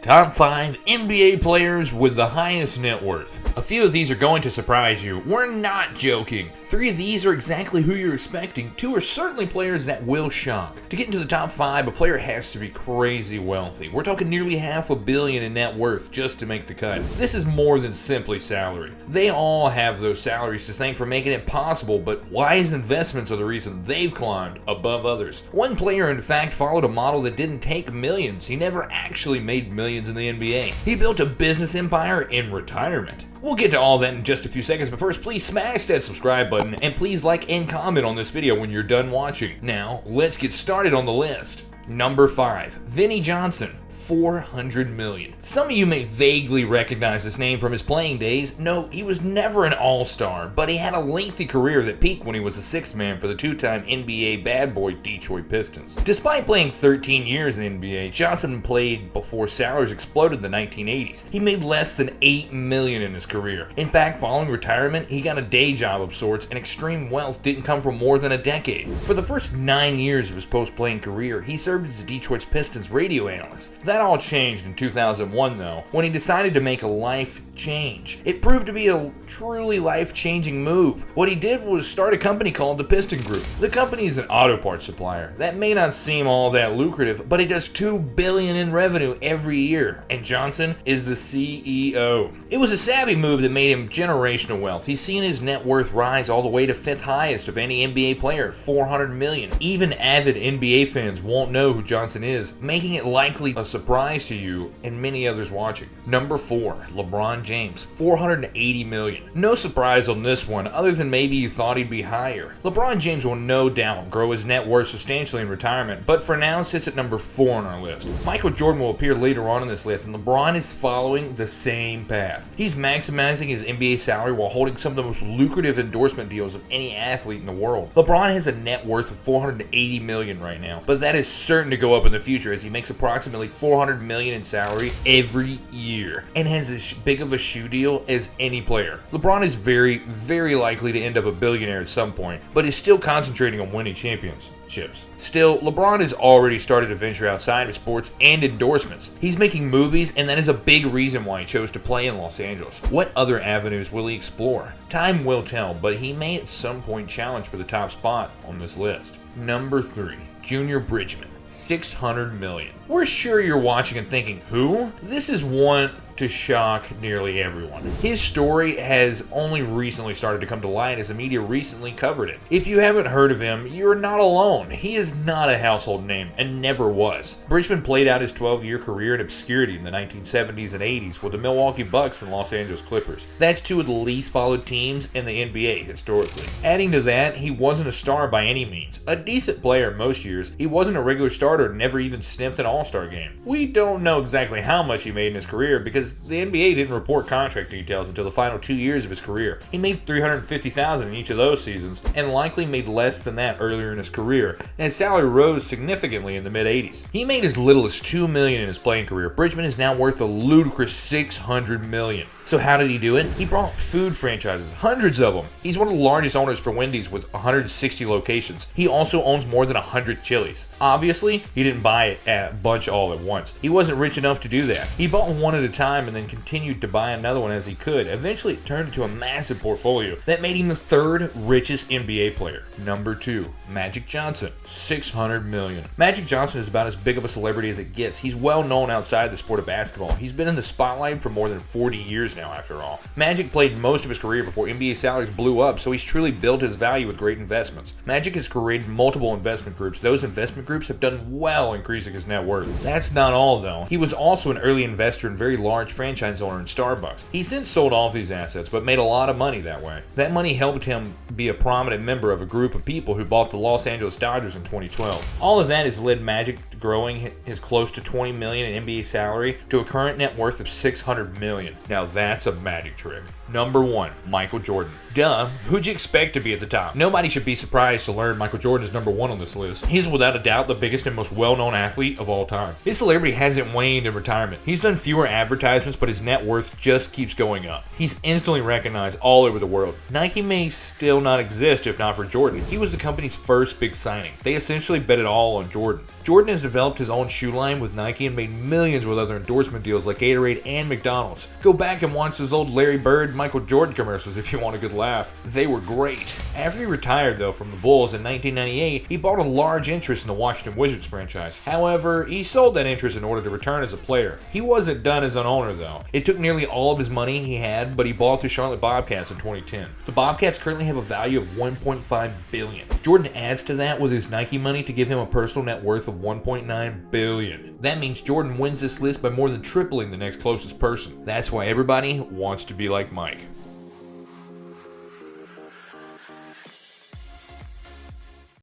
Top 5 NBA players with the highest net worth. A few of these are going to surprise you. We're not joking. 3 of these are exactly who you're expecting. 2 are certainly players that will shock. To get into the top 5, a player has to be crazy wealthy. We're talking nearly $500 million in net worth just to make the cut. This is more than simply salary. They all have those salaries to thank for making it possible, but wise investments are the reason they've climbed above others. One player, in fact, followed a model that didn't take millions. He never actually made millions in the NBA. He built a business empire in retirement. We'll get to all that in just a few seconds, but first, please smash that subscribe button and please like and comment on this video when you're done watching. Now, let's get started on the list. Number 5, Vinnie Johnson, $400 million. Some of you may vaguely recognize this name from his playing days. No, he was never an all-star, but he had a lengthy career that peaked when he was the sixth man for the two-time NBA bad boy Detroit Pistons. Despite playing 13 years in the NBA, Johnson played before salaries exploded in the 1980s. He made less than $8 million in his career. In fact, following retirement, he got a day job of sorts, and extreme wealth didn't come for more than a decade. For the first 9 years of his post-playing career, he served as the Detroit Pistons radio analyst. That all changed in 2001 though, when he decided to make a life change. It proved to be a truly life-changing move. What he did was start a company called the Piston Group. The company is an auto parts supplier. That may not seem all that lucrative, but it does $2 billion in revenue every year, and Johnson is the CEO. It was a savvy move that made him generational wealth. He's seen his net worth rise all the way to 5th highest of any NBA player, $400 million. Even avid NBA fans won't know who Johnson is, making it likely a surprise to you and many others watching. Number 4, LeBron James, $480 million. No surprise on this one, other than maybe you thought he'd be higher. LeBron James will no doubt grow his net worth substantially in retirement, but for now sits at number 4 on our list. Michael Jordan will appear later on in this list, and LeBron is following the same path. He's maximizing his NBA salary while holding some of the most lucrative endorsement deals of any athlete in the world. LeBron has a net worth of $480 million right now, but that is certain to go up in the future as he makes approximately $400 million in salary every year and has as big of a shoe deal as any player. LeBron is very, very likely to end up a billionaire at some point, but is still concentrating on winning championships. Still, LeBron has already started to venture outside of sports and endorsements. He's making movies, and that is a big reason why he chose to play in Los Angeles. What other avenues will he explore? Time will tell, but he may at some point challenge for the top spot on this list. Number 3, Junior Bridgeman, $600 million. We're sure you're watching and thinking, who? This is one to shock nearly everyone. His story has only recently started to come to light as the media recently covered it. If you haven't heard of him, you're not alone. He is not a household name and never was. Bridgeman played out his 12-year career in obscurity in the 1970s and 80s with the Milwaukee Bucks and Los Angeles Clippers. That's 2 of the least followed teams in the NBA historically. Adding to that, he wasn't a star by any means. A decent player most years, he wasn't a regular starter and never even sniffed an all-star game. We don't know exactly how much he made in his career because the NBA didn't report contract details until the final 2 years of his career. He made $350,000 in each of those seasons and likely made less than that earlier in his career, and his salary rose significantly in the mid-80s. He made as little as $2 million in his playing career. Bridgeman is now worth a ludicrous $600 million. So how did he do it? He brought food franchises, hundreds of them. He's one of the largest owners for Wendy's with 160 locations. He also owns more than 100 Chili's. Obviously, he didn't buy a bunch all at once. He wasn't rich enough to do that. He bought one at a time and then continued to buy another one as he could. Eventually, it turned into a massive portfolio that made him the 3rd richest NBA player. Number 2, Magic Johnson, $600 million. Magic Johnson is about as big of a celebrity as it gets. He's well known outside the sport of basketball. He's been in the spotlight for more than 40 years now, after all. Magic played most of his career before NBA salaries blew up, so he's truly built his value with great investments. Magic has created multiple investment groups. Those investment groups have done well increasing his net worth. That's not all, though. He was also an early investor and very large franchise owner in Starbucks. He's since sold off these assets, but made a lot of money that way. That money helped him be a prominent member of a group of people who bought the Los Angeles Dodgers in 2012. All of that has led Magic to growing his close to $20 million in NBA salary to a current net worth of $600 million. Now that's a magic trick. Number 1, Michael Jordan. Duh, who'd you expect to be at the top? Nobody should be surprised to learn Michael Jordan is number 1 on this list. He's without a doubt the biggest and most well-known athlete of all time. His celebrity hasn't waned in retirement. He's done fewer advertisements, but his net worth just keeps going up. He's instantly recognized all over the world. Nike may still not exist if not for Jordan. He was the company's first big signing. They essentially bet it all on Jordan. Jordan has developed his own shoe line with Nike and made millions with other endorsement deals like Gatorade and McDonald's. Go back and watch those old Larry Bird, Michael Jordan commercials if you want a good laugh. They were great. After he retired, though, from the Bulls in 1998, he bought a large interest in the Washington Wizards franchise. However, he sold that interest in order to return as a player. He wasn't done as an owner, though. It took nearly all of his money he had, but he bought the Charlotte Bobcats in 2010. The Bobcats currently have a value of $1.5 billion. Jordan adds to that with his Nike money to give him a personal net worth of $1.9 billion. That means Jordan wins this list by more than tripling the next closest person. That's why everybody wants to be like Mike.